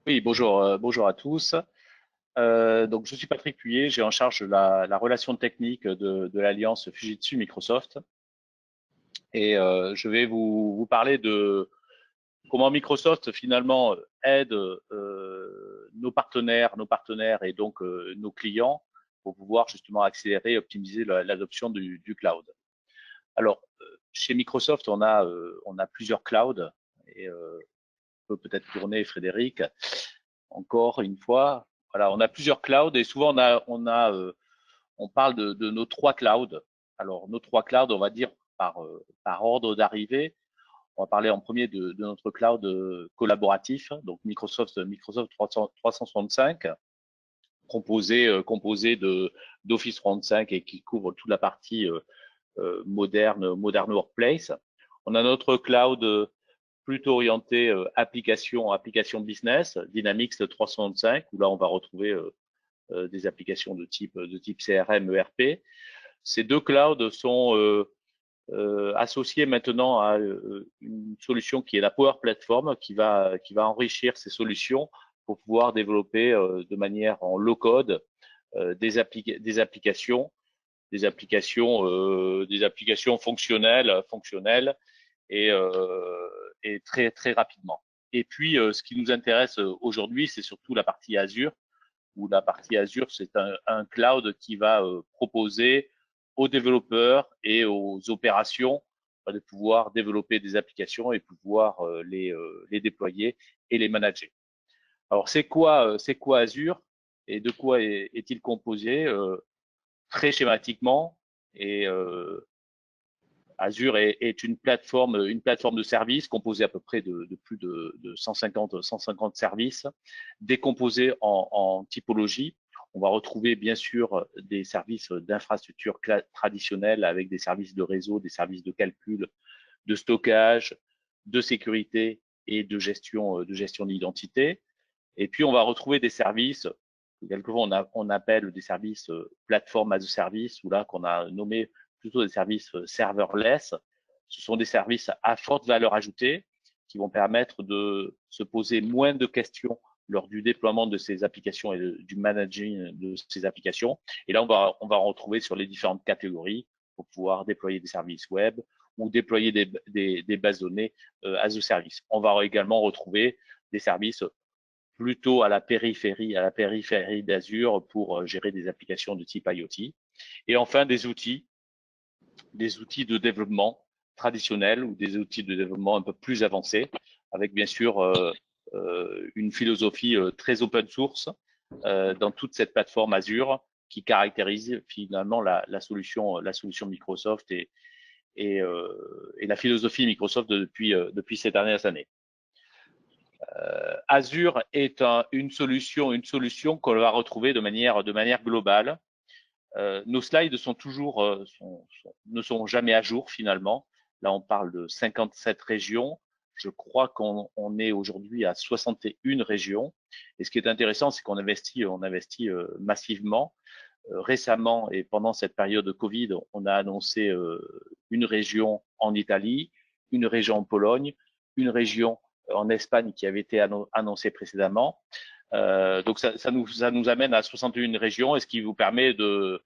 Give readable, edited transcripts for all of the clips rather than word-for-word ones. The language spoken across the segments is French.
Oui, bonjour, bonjour à tous. Donc, je suis Patrick Puyer, j'ai en charge la relation technique de l'alliance Fujitsu Microsoft et je vais vous parler de comment Microsoft finalement aide nos partenaires et donc nos clients pour pouvoir justement accélérer et optimiser l'adoption du cloud. Alors, chez Microsoft, on a plusieurs clouds et peut-être tourner Frédéric encore une fois. Voilà, on a plusieurs clouds et souvent on parle de nos trois clouds. Alors nos trois clouds, on va dire par ordre d'arrivée. On va parler en premier de notre cloud collaboratif, donc Microsoft 365, composé de d'Office 365 et qui couvre toute la partie moderne workplace. On a notre cloud plutôt orienté application business, Dynamics 365, où là on va retrouver des applications de type CRM, ERP. Ces deux clouds sont associés maintenant à une solution qui est la Power Platform, qui va enrichir ces solutions pour pouvoir développer de manière en low code des applications, des applications fonctionnelles et très rapidement. Et puis, ce qui nous intéresse aujourd'hui, c'est surtout la partie Azure, où la partie Azure, c'est un cloud qui va proposer aux développeurs et aux opérations de pouvoir développer des applications et pouvoir les déployer et les manager. Alors, c'est quoi Azure et de quoi est-il composé très schématiquement et Azure est une plateforme de services composée à peu près de plus de 150 services, décomposés en typologies. On va retrouver bien sûr des services d'infrastructure traditionnels avec des services de réseau, des services de calcul, de stockage, de sécurité et de gestion d'identité. Et puis on va retrouver des services, quelquefois on appelle des services plateforme as a service, ou là qu'on a nommé plutôt des services serverless. Ce sont des services à forte valeur ajoutée qui vont permettre de se poser moins de questions lors du déploiement de ces applications et du managing de ces applications. Et là, on va retrouver sur les différentes catégories pour pouvoir déployer des services web ou déployer des bases de données as a service. On va également retrouver des services plutôt à la périphérie d'Azure pour gérer des applications de type IoT. Et enfin, des outils de développement traditionnels ou des outils de développement un peu plus avancés, avec bien sûr une philosophie très open source dans toute cette plateforme Azure qui caractérise finalement la solution Microsoft et la philosophie Microsoft depuis ces dernières années. Azure est une solution qu'on va retrouver de manière globale. Nos slides ne sont jamais à jour finalement. Là, on parle de 57 régions. Je crois qu'on est aujourd'hui à 61 régions. Et ce qui est intéressant, c'est qu'on investit massivement. Récemment et pendant cette période de Covid, on a annoncé une région en Italie, une région en Pologne, une région en Espagne qui avait été annoncée précédemment. Donc ça nous amène à 61 régions et ce qui vous permet de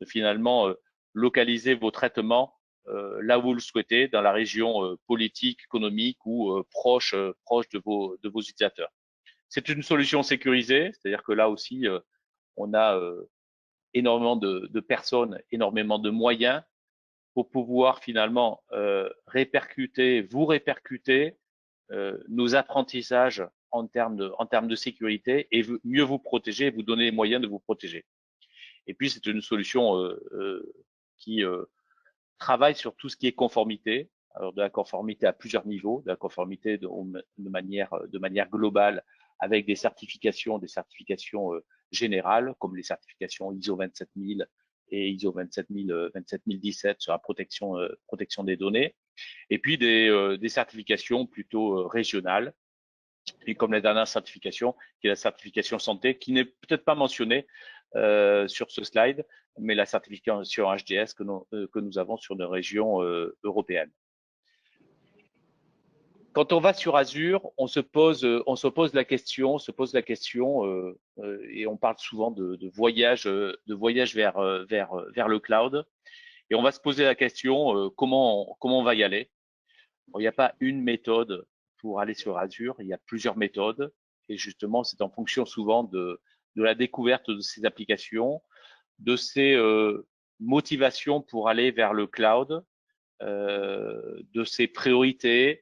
finalement localiser vos traitements là où vous le souhaitez, dans la région politique, économique ou proche de vos utilisateurs. C'est une solution sécurisée, c'est-à-dire que là aussi, on a énormément de personnes, énormément de moyens pour pouvoir finalement vous répercuter nos apprentissages en termes de sécurité et mieux vous protéger, vous donner les moyens de vous protéger. Et puis, c'est une solution qui travaille sur tout ce qui est conformité, alors de la conformité à plusieurs niveaux, de la conformité de manière globale avec des certifications générales, comme les certifications ISO 27000 et ISO 27017 sur la protection des données, et puis des certifications plutôt régionales, et comme la dernière certification, qui est la certification santé, qui n'est peut-être pas mentionnée sur ce slide, mais la certification HDS que nous avons sur nos régions européennes. Quand on va sur Azure, on se pose la question, et on parle souvent de voyage vers le cloud. Et on va se poser la question comment on va y aller. Bon, il n'y a pas une méthode pour aller sur Azure, il y a plusieurs méthodes. Et justement, c'est en fonction souvent de la découverte de ces applications, de ces motivations pour aller vers le cloud, de ses priorités,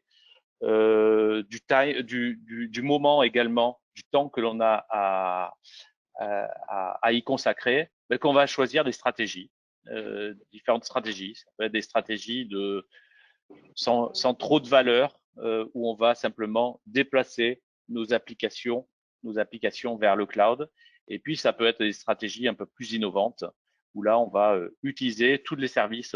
du moment également, du temps que l'on a à y consacrer, mais qu'on va choisir des stratégies, différentes stratégies. Ça peut être des stratégies sans trop de valeur, où on va simplement déplacer nos applications vers le cloud. Et puis, ça peut être des stratégies un peu plus innovantes, où là, on va utiliser tous les services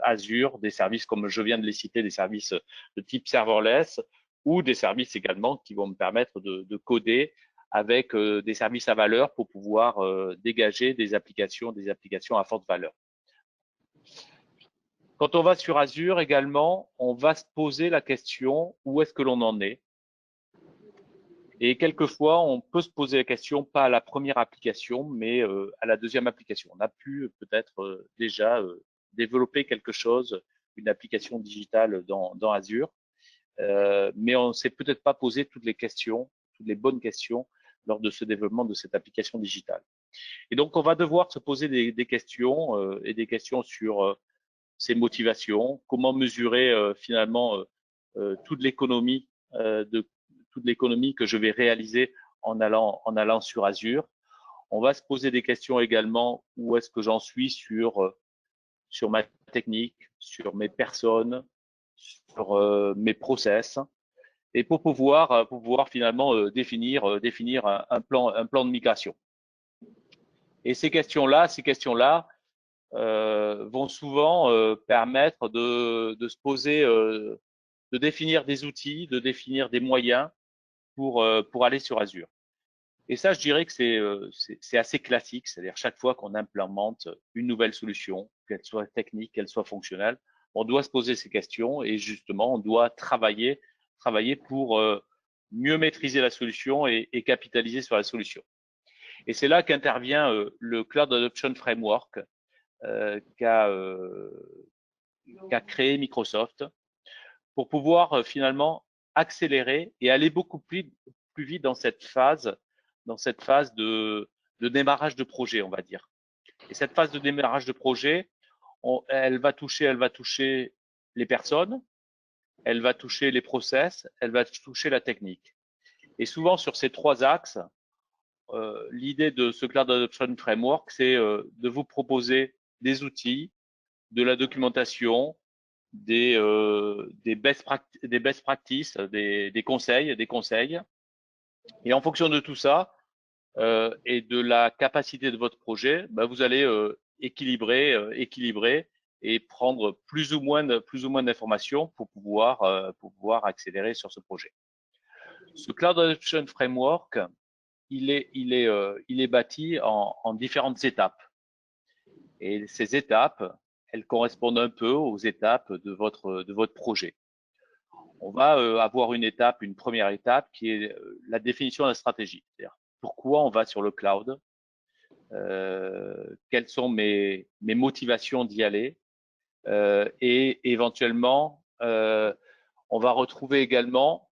Azure, des services comme je viens de les citer, des services de type serverless, ou des services également qui vont me permettre de coder avec des services à valeur pour pouvoir dégager des applications à forte valeur. Quand on va sur Azure également, on va se poser la question où est-ce que l'on en est. Et quelquefois, on peut se poser la question pas à la première application, mais à la deuxième application. On a pu peut-être déjà développer quelque chose, une application digitale dans Azure, mais on ne s'est peut-être pas posé toutes les bonnes questions lors de ce développement de cette application digitale. Et donc, on va devoir se poser des questions et des questions sur ses motivations, comment mesurer finalement toute l'économie que je vais réaliser en allant sur Azure. On va se poser des questions également, où est-ce que j'en suis sur ma technique, sur mes personnes, sur mes process, et pour pouvoir finalement définir un plan de migration. Et ces questions-là vont souvent permettre de se poser, de définir des outils, de définir des moyens pour aller sur Azure. Et ça, je dirais que c'est assez classique, c'est-à-dire chaque fois qu'on implémente une nouvelle solution, qu'elle soit technique, qu'elle soit fonctionnelle, on doit se poser ces questions et justement, on doit travailler pour mieux maîtriser la solution et capitaliser sur la solution. Et c'est là qu'intervient le Cloud Adoption Framework qu'a créé Microsoft pour pouvoir finalement accélérer et aller beaucoup plus vite dans cette phase de démarrage de projet, on va dire. Et cette phase de démarrage de projet, elle va toucher les personnes, elle va toucher les process, elle va toucher la technique. Et souvent sur ces trois axes, l'idée de ce Cloud Adoption Framework, c'est de vous proposer des outils, de la documentation, des best practices, des conseils. Et en fonction de tout ça et de la capacité de votre projet, vous allez équilibrer et prendre plus ou moins d'informations pour pouvoir accélérer sur ce projet. Ce Cloud Adoption Framework, il est bâti en différentes étapes. Et ces étapes, elles correspondent un peu aux étapes de votre projet. On va avoir une première étape qui est la définition de la stratégie. C'est-à-dire pourquoi on va sur le cloud, quelles sont mes motivations d'y aller, et éventuellement on va retrouver également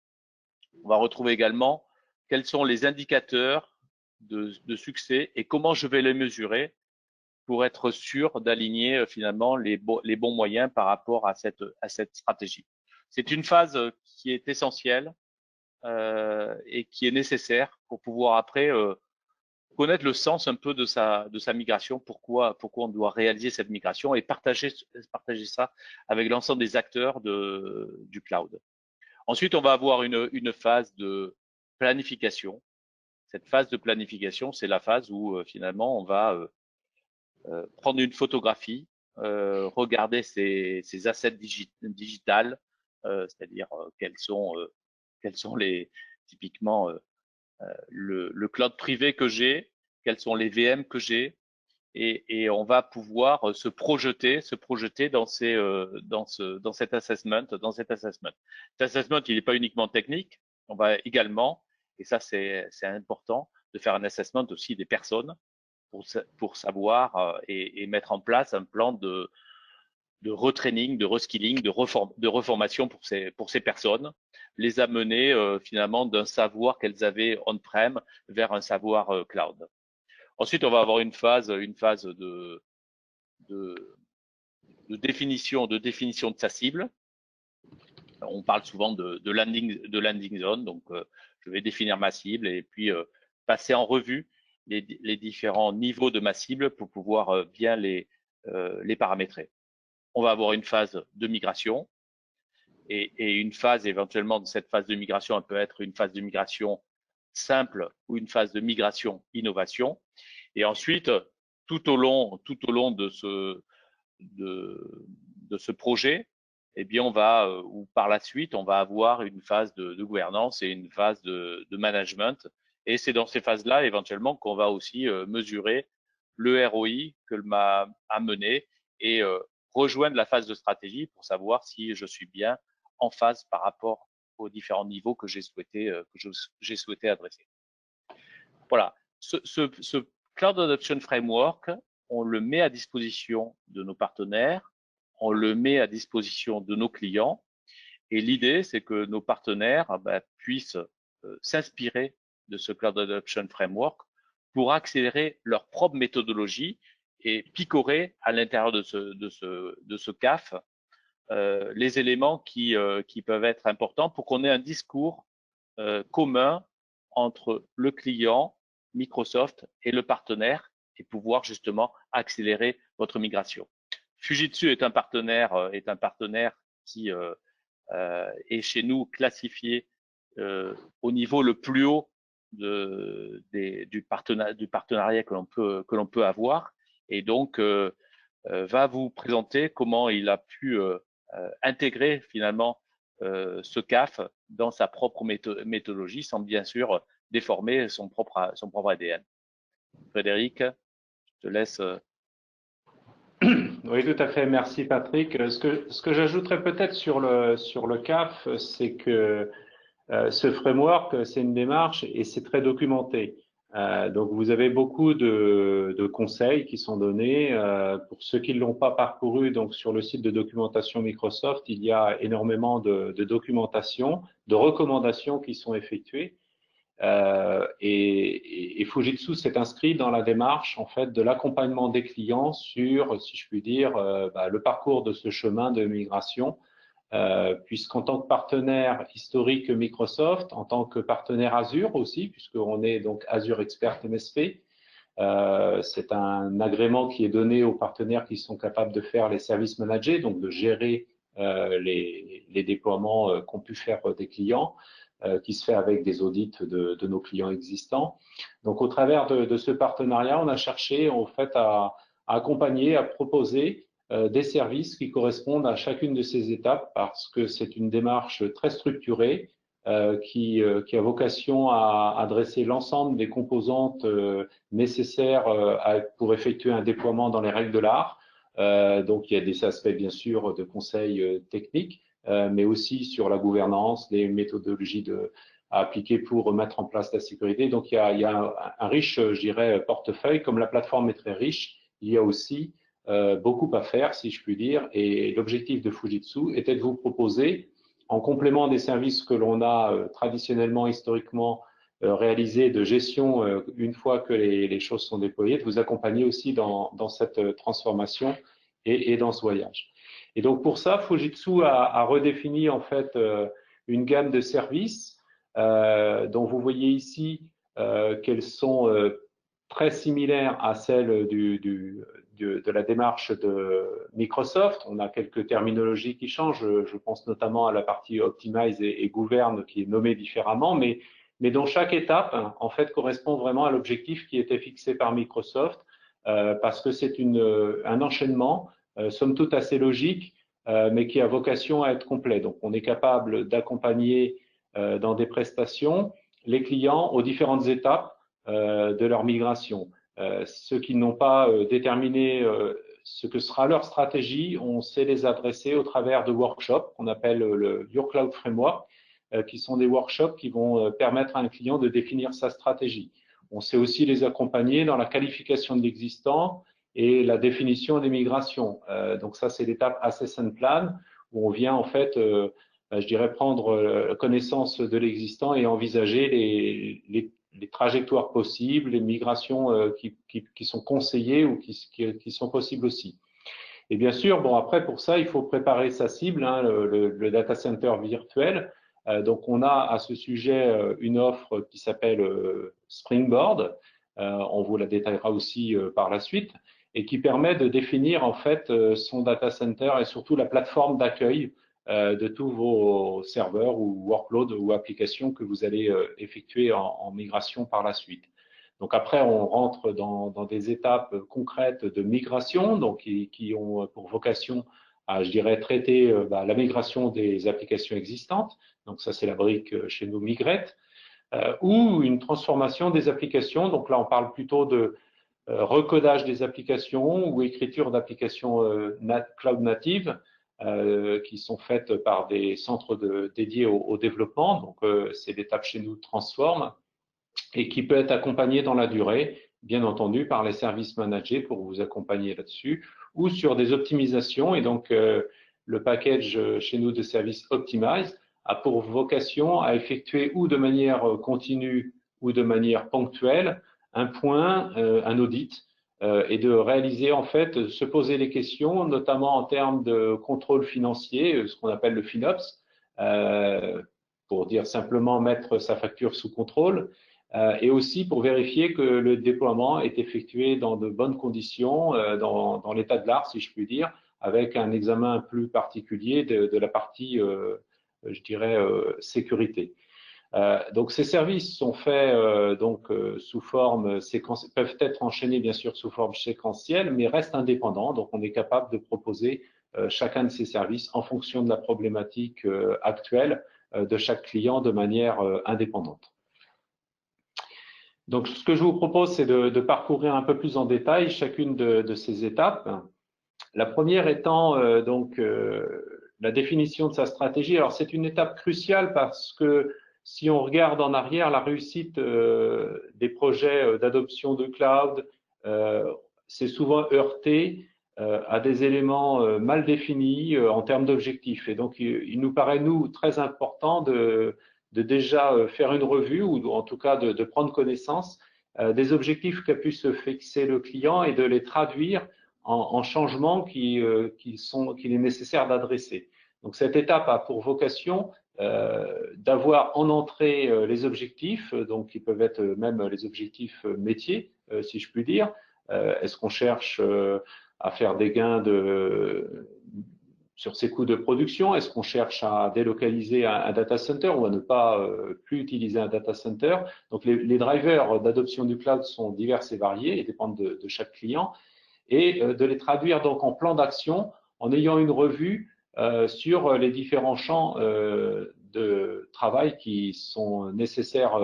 quels sont les indicateurs de succès et comment je vais les mesurer pour être sûr d'aligner finalement les bons moyens par rapport à cette stratégie. C'est une phase qui est essentielle et qui est nécessaire pour pouvoir après connaître le sens un peu de sa migration, pourquoi on doit réaliser cette migration et partager ça avec l'ensemble des acteurs du cloud. Ensuite, on va avoir une phase de planification. Cette phase de planification, c'est la phase où finalement on va prendre une photographie, regarder ces assets digitales, c'est-à-dire quels sont typiquement le cloud privé que j'ai, quels sont les VM que j'ai, et on va pouvoir se projeter dans cet assessment. Cet assessment, il n'est pas uniquement technique. On va également, et ça c'est important, de faire un assessment aussi des personnes pour savoir et mettre en place un plan de retraining, de reskilling, de reformation pour ces personnes, les amener finalement d'un savoir qu'elles avaient on-prem vers un savoir cloud. Ensuite, on va avoir une phase de définition de sa cible. On parle souvent de landing zone, donc je vais définir ma cible et puis passer en revue les différents niveaux de ma cible pour pouvoir bien les paramétrer. On va avoir une phase de migration et une phase éventuellement de cette phase de migration, elle peut être une phase de migration simple ou une phase de migration innovation. Et ensuite, tout au long de ce projet, eh bien, on va, ou par la suite, on va avoir une phase de gouvernance et une phase de management. Et c'est dans ces phases-là, éventuellement, qu'on va aussi mesurer le ROI que m'a amené et rejoindre la phase de stratégie pour savoir si je suis bien en phase par rapport aux différents niveaux que j'ai souhaité adresser. Voilà. Ce Cloud Adoption Framework, on le met à disposition de nos partenaires, on le met à disposition de nos clients. Et l'idée, c'est que nos partenaires puissent s'inspirer de ce Cloud Adoption Framework pour accélérer leur propre méthodologie et picorer à l'intérieur de ce CAF les éléments qui peuvent être importants pour qu'on ait un discours commun entre le client, Microsoft et le partenaire et pouvoir justement accélérer votre migration. Fujitsu est un partenaire qui est chez nous classifié au niveau le plus haut du partenariat que l'on peut avoir et donc va vous présenter comment il a pu intégrer finalement ce CAF dans sa propre méthodologie sans bien sûr déformer son propre ADN. Frédéric, je te laisse. Oui, tout à fait. Merci, Patrick. Ce que j'ajouterais peut-être sur le CAF, c'est que ce framework, c'est une démarche et c'est très documenté. Donc, vous avez beaucoup de conseils qui sont donnés. Pour ceux qui ne l'ont pas parcouru, donc sur le site de documentation Microsoft, il y a énormément de documentation, de recommandations qui sont effectuées. Et Fujitsu s'est inscrit dans la démarche en fait de l'accompagnement des clients sur, si je puis dire, le parcours de ce chemin de migration, puisqu'en tant que partenaire historique Microsoft, en tant que partenaire Azure aussi, puisqu'on est donc Azure Expert MSP, c'est un agrément qui est donné aux partenaires qui sont capables de faire les services managés, donc de gérer les déploiements qu'ont pu faire des clients, qui se fait avec des audits de nos clients existants. Donc, au travers de ce partenariat, on a cherché en fait à accompagner, à proposer des services qui correspondent à chacune de ces étapes parce que c'est une démarche très structurée qui a vocation à adresser l'ensemble des composantes nécessaires pour effectuer un déploiement dans les règles de l'art. Donc, il y a des aspects, bien sûr, de conseils techniques, mais aussi sur la gouvernance, les méthodologies à appliquer pour mettre en place la sécurité. Donc, il y a un riche, je dirais, portefeuille. Comme la plateforme est très riche, il y a aussi beaucoup à faire, si je puis dire. Et l'objectif de Fujitsu était de vous proposer, en complément des services que l'on a traditionnellement, historiquement réalisés de gestion une fois que les choses sont déployées, de vous accompagner aussi dans cette transformation et dans ce voyage. Et donc pour ça, Fujitsu a redéfini en fait une gamme de services dont vous voyez ici qu'elles sont très similaires à celles de la démarche de Microsoft. On a quelques terminologies qui changent. Je pense notamment à la partie Optimize et Gouverne qui est nommée différemment, mais dont chaque étape en fait correspond vraiment à l'objectif qui était fixé par Microsoft parce que c'est un enchaînement somme toute assez logique, mais qui a vocation à être complet. Donc, on est capable d'accompagner dans des prestations les clients aux différentes étapes de leur migration. Ceux qui n'ont pas déterminé ce que sera leur stratégie, on sait les adresser au travers de workshops qu'on appelle le Your Cloud Framework, qui sont des workshops qui vont permettre à un client de définir sa stratégie. On sait aussi les accompagner dans la qualification de l'existant et la définition des migrations. Donc ça, c'est l'étape Assess and Plan, où on vient en fait, je dirais, prendre connaissance de l'existant et envisager les trajectoires possibles, les migrations qui sont conseillées ou qui sont possibles aussi. Et bien sûr, bon, après, pour ça, il faut préparer sa cible, hein, le data center virtuel. Donc, on a à ce sujet une offre qui s'appelle Springboard. On vous la détaillera aussi par la suite et qui permet de définir en fait son data center et surtout la plateforme d'accueil de tous vos serveurs ou workloads ou applications que vous allez effectuer en migration par la suite. Donc après, on rentre dans des étapes concrètes de migration, donc qui ont pour vocation à, je dirais, traiter la migration des applications existantes. Donc ça, c'est la brique chez nous Migrate, ou une transformation des applications. Donc là, on parle plutôt de recodage des applications ou écriture d'applications cloud native qui sont faites par des centres dédiés au développement. Donc c'est l'étape chez nous Transform et qui peut être accompagné dans la durée, bien entendu, par les services managés pour vous accompagner là-dessus, ou sur des optimisations. Et donc, le package chez nous de services Optimize a pour vocation à effectuer ou de manière continue ou de manière ponctuelle un point, un audit, et de réaliser en fait, se poser les questions, notamment en termes de contrôle financier, ce qu'on appelle le FinOps, pour dire simplement mettre sa facture sous contrôle, et aussi pour vérifier que le déploiement est effectué dans de bonnes conditions, dans l'état de l'art, si je puis dire, avec un examen plus particulier de la partie, je dirais, sécurité. Donc ces services sont faits sous forme séquentielle, peuvent être enchaînés bien sûr sous forme séquentielle, mais restent indépendants. Donc on est capable de proposer chacun de ces services en fonction de la problématique actuelle de chaque client de manière indépendante. Donc, ce que je vous propose, c'est de parcourir un peu plus en détail chacune de ces étapes. La première étant la définition de sa stratégie. Alors, c'est une étape cruciale parce que si on regarde en arrière, la réussite des projets d'adoption de cloud, c'est souvent heurté à des éléments mal définis en termes d'objectifs. Et donc, il nous paraît, nous, très important de déjà faire une revue ou en tout cas de prendre connaissance des objectifs qu'a pu se fixer le client et de les traduire en changements qu'il est nécessaire d'adresser. Donc cette étape a pour vocation d'avoir en entrée les objectifs, donc qui peuvent être même les objectifs métiers, si je puis dire. Est-ce qu'on cherche à faire des gains sur ses coûts de production? Est-ce qu'on cherche à délocaliser un data center ou à ne pas plus utiliser un data center? Donc, les drivers d'adoption du cloud sont divers et variés et dépendent de chaque client, et de les traduire donc en plan d'action en ayant une revue sur les différents champs de travail qui sont nécessaires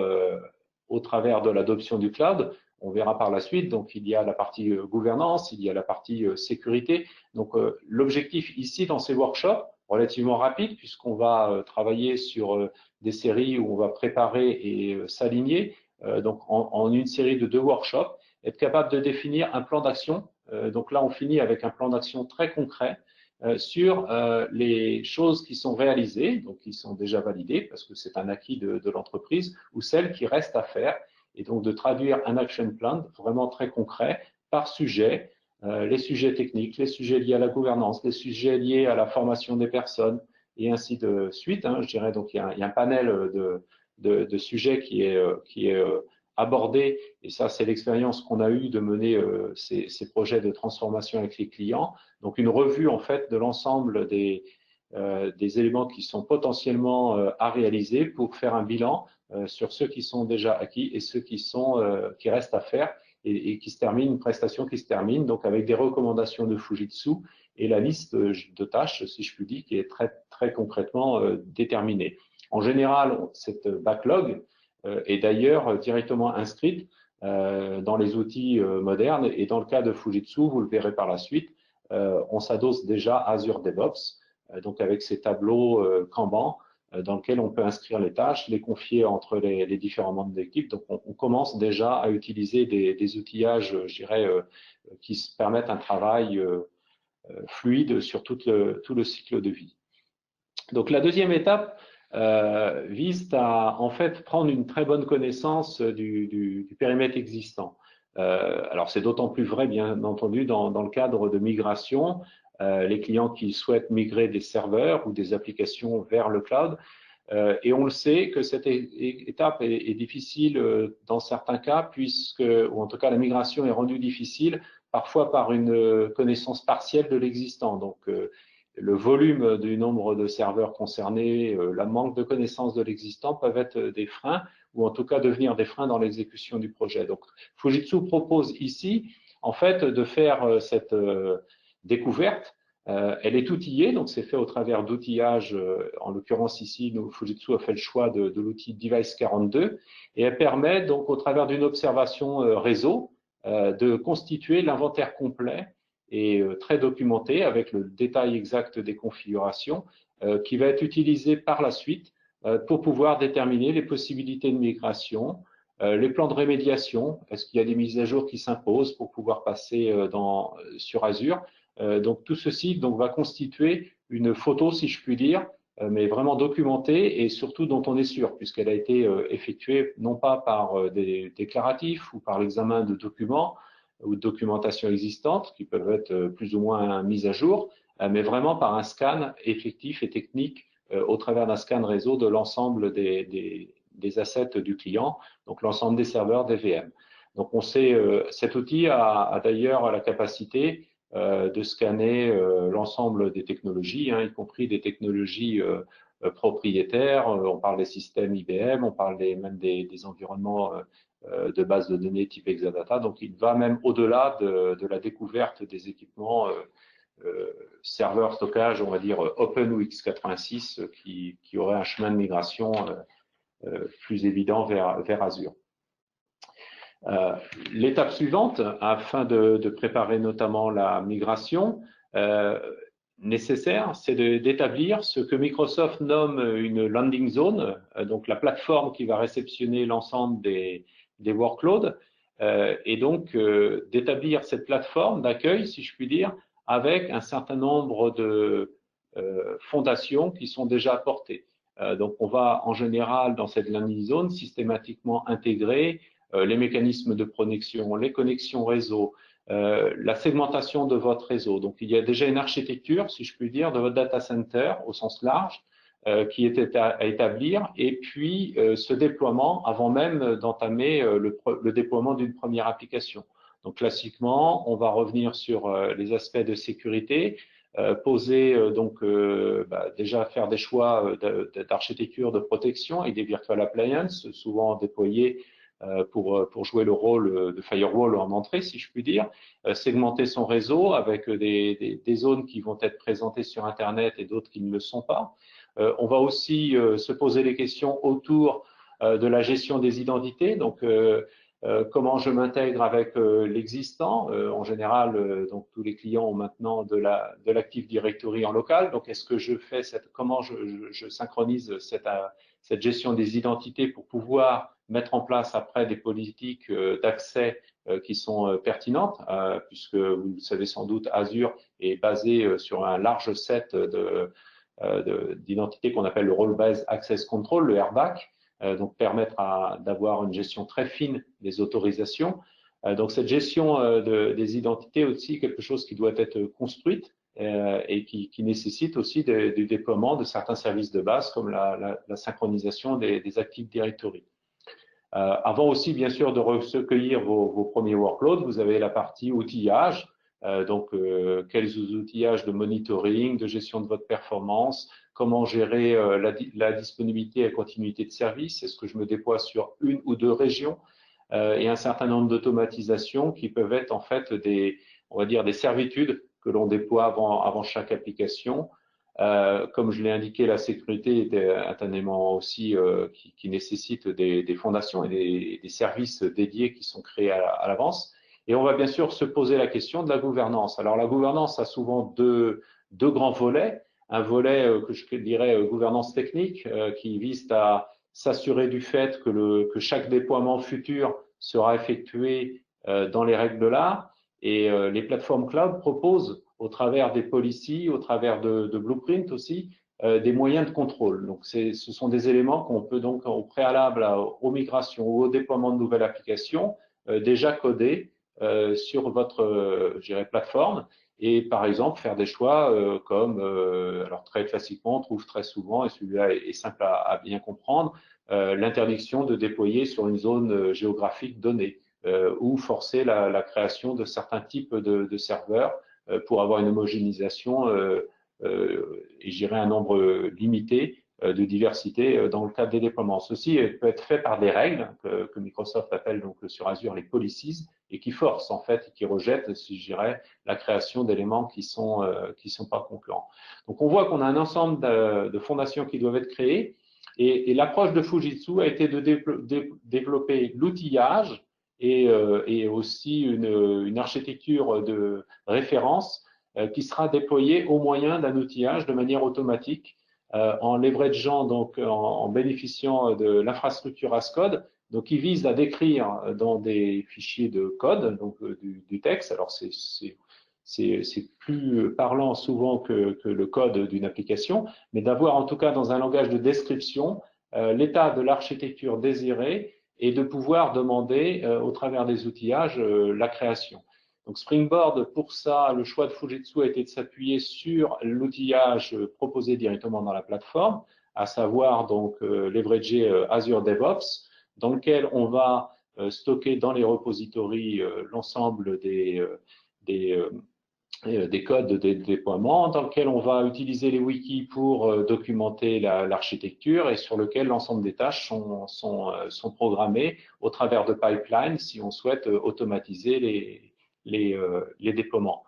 au travers de l'adoption du cloud. On verra par la suite. Donc, il y a la partie gouvernance, il y a la partie sécurité. Donc, l'objectif ici dans ces workshops, relativement rapide, puisqu'on va travailler sur des séries où on va préparer et s'aligner, donc en une série de 2 workshops, être capable de définir un plan d'action. Donc là, on finit avec un plan d'action très concret sur les choses qui sont réalisées, donc qui sont déjà validées, parce que c'est un acquis de l'entreprise, ou celles qui restent à faire, et donc de traduire un action plan vraiment très concret par sujet, les sujets techniques, les sujets liés à la gouvernance, les sujets liés à la formation des personnes, et ainsi de suite. Je dirais donc il y a un panel de sujets qui est abordé, et ça c'est l'expérience qu'on a eue de mener ces projets de transformation avec les clients. Donc une revue en fait de l'ensemble des éléments qui sont potentiellement à réaliser pour faire un bilan sur ceux qui sont déjà acquis et ceux qui restent à faire, et qui se termine, une prestation qui se termine, donc avec des recommandations de Fujitsu et la liste de tâches, si je puis dire, qui est très, très concrètement déterminée. En général, cette backlog est d'ailleurs directement inscrite dans les outils modernes. Et dans le cas de Fujitsu, vous le verrez par la suite, on s'adosse déjà à Azure DevOps, donc avec ces tableaux Kanban, dans lesquels on peut inscrire les tâches, les confier entre les différents membres d'équipe. Donc, on commence déjà à utiliser des outillages, je dirais, qui permettent un travail fluide sur tout le cycle de vie. Donc, la deuxième étape vise à, en fait, prendre une très bonne connaissance du périmètre existant. Alors, c'est d'autant plus vrai, bien entendu, dans le cadre de migration. Les clients qui souhaitent migrer des serveurs ou des applications vers le cloud. Et on le sait que cette étape est difficile dans certains cas, ou en tout cas la migration est rendue difficile parfois par une connaissance partielle de l'existant. Donc, le volume du nombre de serveurs concernés, la manque de connaissance de l'existant peuvent être des freins, ou en tout cas devenir des freins dans l'exécution du projet. Donc, Fujitsu propose ici, en fait, de faire cette découverte. Elle est outillée, donc c'est fait au travers d'outillages. En l'occurrence ici, Fujitsu a fait le choix de l'outil Device 42, et elle permet donc au travers d'une observation réseau de constituer l'inventaire complet et très documenté avec le détail exact des configurations qui va être utilisé par la suite pour pouvoir déterminer les possibilités de migration, les plans de rémédiation, est-ce qu'il y a des mises à jour qui s'imposent pour pouvoir passer sur Azure. Donc tout ceci donc, va constituer une photo, si je puis dire, mais vraiment documentée et surtout dont on est sûr, puisqu'elle a été effectuée non pas par des déclaratifs ou par l'examen de documents ou de documentation existante qui peuvent être plus ou moins mises à jour, mais vraiment par un scan effectif et technique au travers d'un scan réseau de l'ensemble des assets du client, donc l'ensemble des serveurs, des VM. Donc on sait, cet outil a d'ailleurs la capacité de scanner l'ensemble des technologies, y compris des technologies propriétaires. On parle des systèmes IBM, on parle même des environnements de base de données type Exadata. Donc, il va même au-delà de la découverte des équipements serveurs stockage, on va dire Open ou x86, qui auraient un chemin de migration plus évident vers Azure. L'étape suivante, afin de préparer notamment la migration nécessaire, c'est d'établir ce que Microsoft nomme une landing zone, donc la plateforme qui va réceptionner l'ensemble des workloads, et donc d'établir cette plateforme d'accueil, si je puis dire, avec un certain nombre de fondations qui sont déjà apportées. Donc on va en général dans cette landing zone systématiquement intégrer les mécanismes de connexion, les connexions réseau, la segmentation de votre réseau. Donc, il y a déjà une architecture, si je puis dire, de votre data center au sens large qui est à établir, et puis ce déploiement avant même d'entamer le déploiement d'une première application. Donc, classiquement, on va revenir sur les aspects de sécurité, poser déjà faire des choix d'architecture de protection et des virtual appliances, souvent déployés pour jouer le rôle de firewall en entrée, si je puis dire, segmenter son réseau avec des zones qui vont être présentées sur Internet et d'autres qui ne le sont pas. On va aussi se poser des questions autour de la gestion des identités, donc comment je m'intègre avec l'existant. En général, donc tous les clients ont maintenant de l'Active Directory en local. Donc, est-ce que je fais comment je synchronise cette gestion des identités pour pouvoir mettre en place après des politiques d'accès qui sont pertinentes, puisque vous le savez sans doute, Azure est basé sur un large set d'identités qu'on appelle le Role-Based Access Control, le RBAC, donc permettre d'avoir une gestion très fine des autorisations. Donc cette gestion des identités aussi quelque chose qui doit être construite et qui nécessite aussi du déploiement de certains services de base comme la synchronisation des Active Directory. Avant aussi, bien sûr, de recueillir vos premiers workloads, vous avez la partie outillage. Quels outillages de monitoring, de gestion de votre performance, comment gérer la disponibilité et la continuité de service, est-ce que je me déploie sur une ou deux régions, et un certain nombre d'automatisations qui peuvent être en fait on va dire des servitudes que l'on déploie avant chaque application. Comme je l'ai indiqué, la sécurité est un élément aussi qui nécessite des fondations et des services dédiés qui sont créés à l'avance. Et on va bien sûr se poser la question de la gouvernance. Alors la gouvernance a souvent deux grands volets. Un volet que je dirais gouvernance technique qui vise à s'assurer du fait que chaque déploiement futur sera effectué dans les règles de l'art. Et les plateformes cloud proposent, au travers des policies, au travers de blueprints aussi, des moyens de contrôle. Donc, ce sont des éléments qu'on peut donc, au préalable aux migrations ou au déploiement de nouvelles applications, déjà coder sur votre, je dirais, plateforme et, par exemple, faire des choix comme, alors très classiquement, on trouve très souvent, et celui-là est simple à bien comprendre, l'interdiction de déployer sur une zone géographique donnée. Ou forcer la création de certains types de serveurs pour avoir une homogénéisation et gérer un nombre limité de diversité dans le cadre des déploiements. Ceci peut être fait par des règles que Microsoft appelle donc sur Azure les policies et qui forcent en fait, qui rejettent, si je dirais, la création d'éléments qui sont pas concurrents. Donc on voit qu'on a un ensemble de fondations qui doivent être créées et l'approche de Fujitsu a été de développer l'outillage et aussi une architecture de référence qui sera déployée au moyen d'un outillage de manière automatique en leverageant, donc en bénéficiant de l'infrastructure Ascode, donc qui vise à décrire dans des fichiers de code, donc du texte. Alors c'est plus parlant souvent que le code d'une application, mais d'avoir en tout cas dans un langage de description l'état de l'architecture désirée et de pouvoir demander au travers des outillages la création. Donc Springboard, pour ça, le choix de Fujitsu a été de s'appuyer sur l'outillage proposé directement dans la plateforme, à savoir donc leverager Azure DevOps, dans lequel on va stocker dans les repositories l'ensemble des codes de déploiement dans lequel on va utiliser les wikis pour documenter l'architecture et sur lequel l'ensemble des tâches sont programmées au travers de pipelines si on souhaite automatiser les déploiements.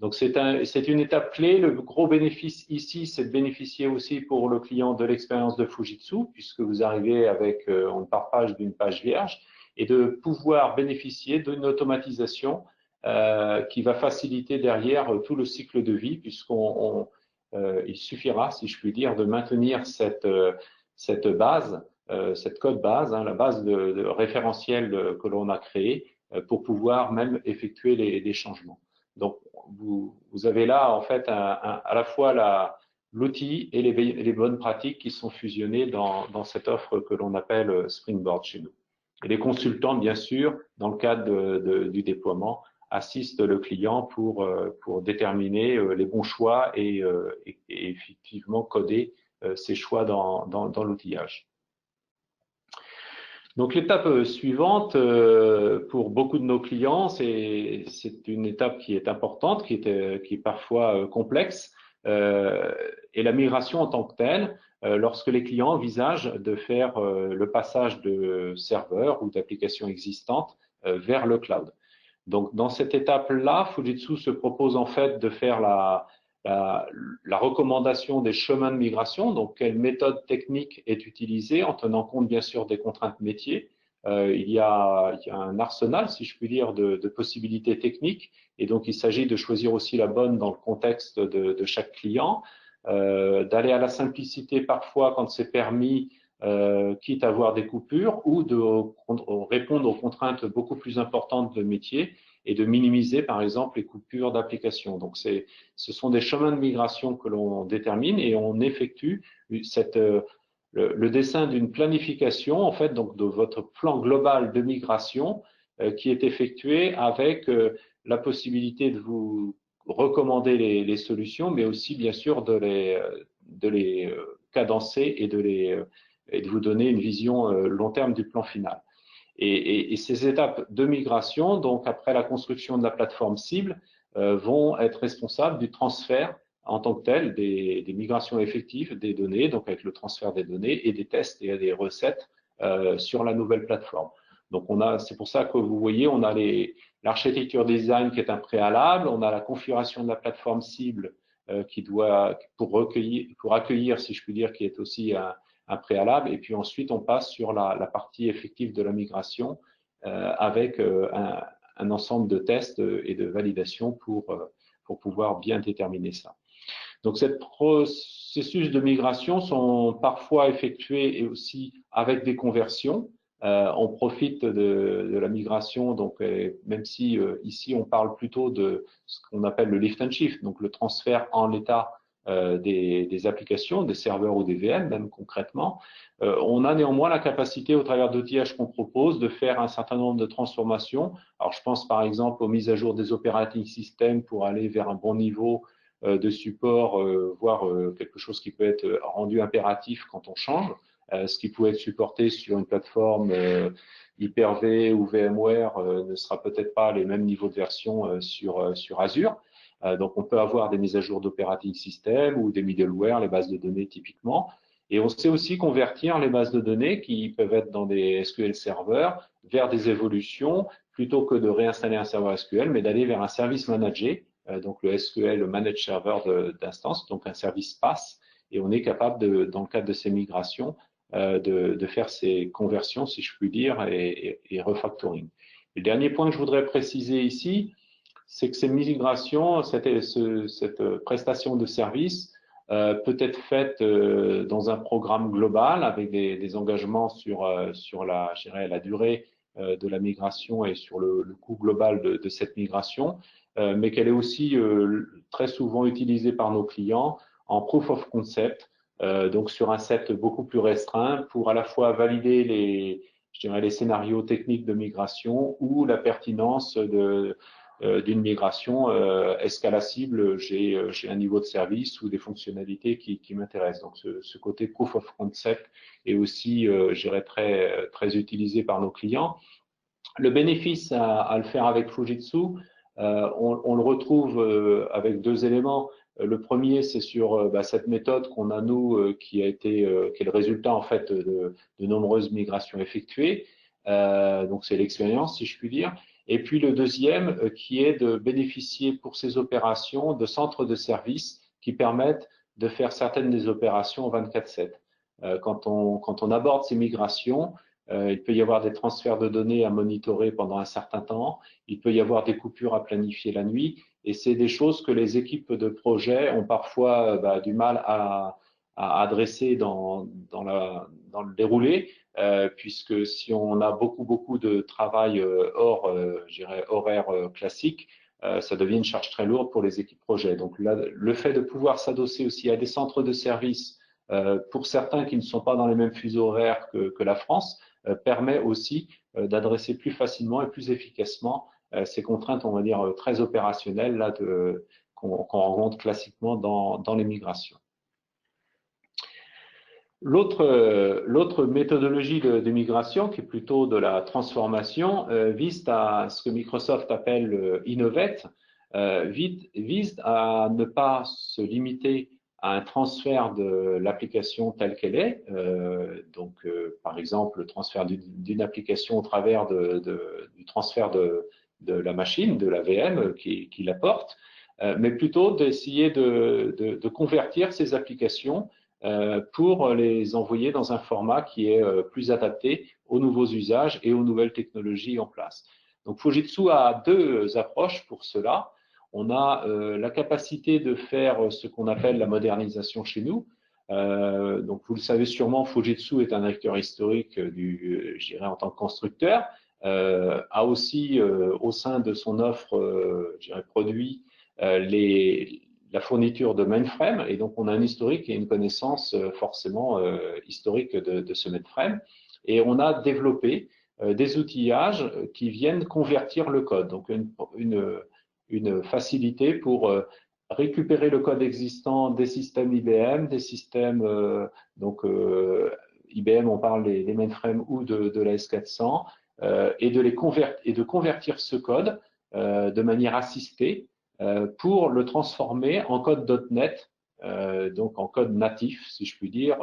Donc c'est une étape clé. Le gros bénéfice ici, c'est de bénéficier aussi pour le client de l'expérience de Fujitsu, puisque vous arrivez avec, on partage d'une page vierge, et de pouvoir bénéficier d'une automatisation qui va faciliter derrière tout le cycle de vie, il suffira, si je puis dire, de maintenir cette base, cette code base, la base de référentiel que l'on a créé pour pouvoir même effectuer les changements. Donc, vous avez là, en fait, à la fois l'outil et les bonnes pratiques qui sont fusionnées dans cette offre que l'on appelle Springboard chez nous. Et les consultants, bien sûr, dans le cadre du déploiement, assistent le client pour déterminer les bons choix et effectivement coder ces choix dans l'outillage. Donc l'étape suivante, pour beaucoup de nos clients, c'est une étape qui est importante, qui est parfois complexe, et la migration en tant que telle, lorsque les clients envisagent de faire le passage de serveurs ou d'applications existantes vers le cloud. Donc, dans cette étape-là, Fujitsu se propose en fait de faire la recommandation des chemins de migration, donc quelle méthode technique est utilisée en tenant compte bien sûr des contraintes métiers. Il y a un arsenal, si je puis dire, de possibilités techniques et donc il s'agit de choisir aussi la bonne dans le contexte de chaque client, d'aller à la simplicité parfois quand c'est permis, quitte à avoir des coupures ou de répondre aux contraintes beaucoup plus importantes de métier et de minimiser par exemple les coupures d'application. Donc ce sont des chemins de migration que l'on détermine et on effectue le dessin d'une planification en fait donc de votre plan global de migration qui est effectué avec la possibilité de vous recommander les solutions, mais aussi bien sûr de les cadencer et de vous donner une vision long terme du plan final. Et ces étapes de migration, donc après la construction de la plateforme cible, vont être responsables du transfert en tant que tel des migrations effectives des données, donc avec le transfert des données et des tests et des recettes sur la nouvelle plateforme. Donc c'est pour ça que vous voyez, on a l'architecture design qui est un préalable, on a la configuration de la plateforme cible pour accueillir, si je puis dire, qui est aussi un préalable. Et puis ensuite, on passe sur la partie effective de la migration avec un ensemble de tests et de validation pour pouvoir bien déterminer ça. Donc, ces processus de migration sont parfois effectués et aussi avec des conversions. On profite de la migration, donc même si ici on parle plutôt de ce qu'on appelle le lift and shift, donc le transfert en l'état des applications, des serveurs ou des VM, même concrètement. On a néanmoins la capacité, au travers d'outillages qu'on propose, de faire un certain nombre de transformations. Alors, je pense par exemple aux mises à jour des operating systems pour aller vers un bon niveau de support, voire quelque chose qui peut être rendu impératif quand on change, ce qui pouvait être supporté sur une plateforme Hyper-V ou VMware ne sera peut-être pas les mêmes niveaux de version sur Azure. Donc, on peut avoir des mises à jour d'operating system ou des middleware, les bases de données typiquement. Et on sait aussi convertir les bases de données qui peuvent être dans des SQL serveurs vers des évolutions plutôt que de réinstaller un serveur SQL, mais d'aller vers un service managé, donc le SQL, le Managed Server d'instance, donc un service PaaS. Et on est capable, dans le cadre de ces migrations, de faire ces conversions, si je puis dire, et refactoring. Le dernier point que je voudrais préciser ici, c'est que ces migrations, cette prestation de service peut être faite dans un programme global avec des engagements sur la durée de la migration et sur le coût global de cette migration, mais qu'elle est aussi très souvent utilisée par nos clients en proof of concept, donc sur un set beaucoup plus restreint pour à la fois valider les scénarios techniques de migration ou la pertinence d'une migration escalacible, j'ai un niveau de service ou des fonctionnalités qui m'intéressent. Donc, ce côté proof of concept est aussi, je dirais, très utilisé par nos clients. Le bénéfice à le faire avec Fujitsu, on le retrouve avec deux éléments. Le premier, c'est sur cette méthode qu'on a, nous, qui est le résultat, en fait, de nombreuses migrations effectuées. Donc, c'est l'expérience, si je puis dire. Et puis, le deuxième, qui est de bénéficier pour ces opérations de centres de services qui permettent de faire certaines des opérations 24/7. Quand on aborde ces migrations, il peut y avoir des transferts de données à monitorer pendant un certain temps. Il peut y avoir des coupures à planifier la nuit. Et c'est des choses que les équipes de projet ont parfois du mal à adresser dans le déroulé, puisque si on a beaucoup de travail hors, je dirais, horaire classique, ça devient une charge très lourde pour les équipes projet. Donc là, le fait de pouvoir s'adosser aussi à des centres de services, pour certains qui ne sont pas dans les mêmes fuseaux horaires que la France, permet aussi d'adresser plus facilement et plus efficacement ces contraintes, on va dire, très opérationnelles là qu'on rencontre classiquement dans les migrations. L'autre méthodologie de migration, qui est plutôt de la transformation, vise à ce que Microsoft appelle Innovate, vise à ne pas se limiter à un transfert de l'application telle qu'elle est, par exemple le transfert d'une application au travers du transfert de la machine, de la VM qui la porte, mais plutôt d'essayer de convertir ces applications pour les envoyer dans un format qui est plus adapté aux nouveaux usages et aux nouvelles technologies en place. Donc Fujitsu a deux approches pour cela. On a la capacité de faire ce qu'on appelle la modernisation chez nous. Donc vous le savez sûrement, Fujitsu est un acteur historique je dirais en tant que constructeur, a aussi au sein de son offre, je dirais produit, la fourniture de mainframe, et donc on a un historique et une connaissance forcément historique de ce mainframe, et on a développé des outillages qui viennent convertir le code, donc une facilité pour récupérer le code existant des systèmes IBM, des systèmes IBM, on parle des mainframes ou de la S400, et de convertir ce code de manière assistée pour le transformer en code .NET, donc en code natif, si je puis dire,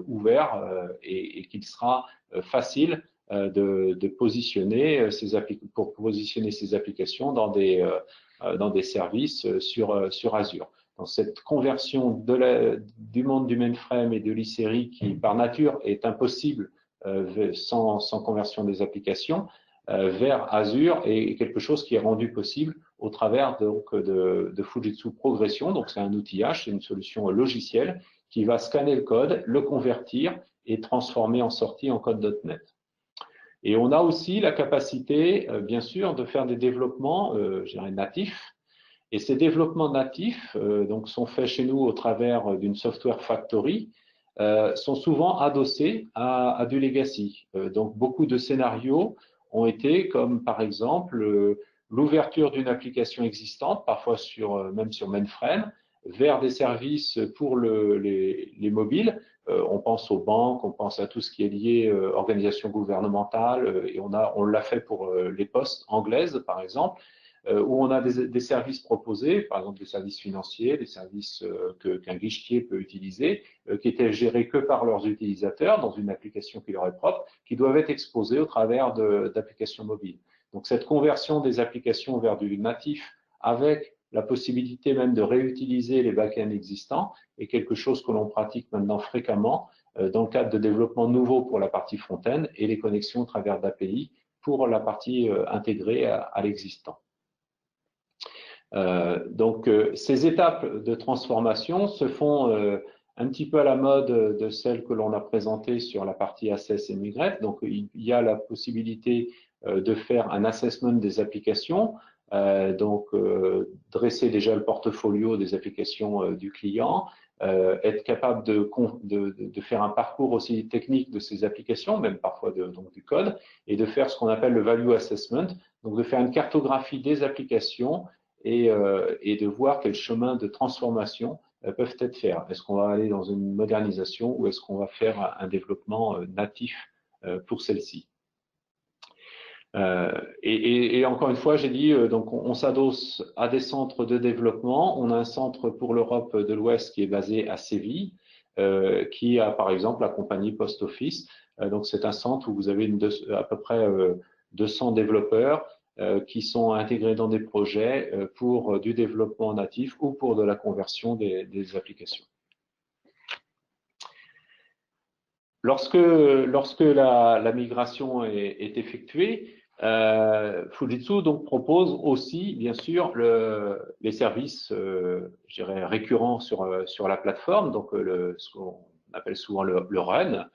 ouvert, et qu'il sera facile de positionner pour positionner ces applications dans des services sur Azure. dans cette conversion du monde du mainframe et de l'e-série qui, par nature, est impossible sans conversion des applications, vers Azure est quelque chose qui est rendu possible au travers donc, de Fujitsu Progression. Donc, c'est un outillage, c'est une solution logicielle qui va scanner le code, le convertir et transformer en sortie en code.NET. Et on a aussi la capacité, bien sûr, de faire des développements, je dirais, natifs. Et ces développements natifs donc, sont faits chez nous au travers d'une software factory, sont souvent adossés à du legacy. Donc, beaucoup de scénarios ont été comme, par exemple, l'ouverture d'une application existante, parfois même sur mainframe, vers des services pour les mobiles. On pense aux banques, on pense à tout ce qui est lié organisation gouvernementale, et on l'a fait pour les postes anglaises, par exemple, où on a des services proposés, par exemple des services financiers, des services qu'un guichetier peut utiliser, qui étaient gérés que par leurs utilisateurs dans une application qui leur est propre, qui doivent être exposés au travers d'applications mobiles. Donc cette conversion des applications vers du natif avec la possibilité même de réutiliser les back-ends existants est quelque chose que l'on pratique maintenant fréquemment dans le cadre de développement nouveau pour la partie front-end et les connexions au travers d'API pour la partie intégrée à l'existant. Donc, ces étapes de transformation se font un petit peu à la mode de celles que l'on a présentées sur la partie Assess et Migrate. Donc, il y a la possibilité de faire un assessment des applications, dresser déjà le portfolio des applications du client, être capable de faire un parcours aussi technique de ces applications, même parfois donc du code, et de faire ce qu'on appelle le value assessment, donc de faire une cartographie des applications et de voir quels chemins de transformation peuvent être faits. Est-ce qu'on va aller dans une modernisation ou est-ce qu'on va faire un développement natif pour celle-ci? Et encore une fois, j'ai dit, donc on s'adosse à des centres de développement. On a un centre pour l'Europe de l'Ouest qui est basé à Séville, qui a par exemple la compagnie Post Office. Donc c'est un centre où vous avez à peu près 200 développeurs qui sont intégrés dans des projets pour du développement natif ou pour de la conversion des applications. Lorsque la migration est effectuée, Fujitsu donc propose aussi, bien sûr, les services, je dirais, récurrents sur la plateforme, donc ce qu'on appelle souvent le run,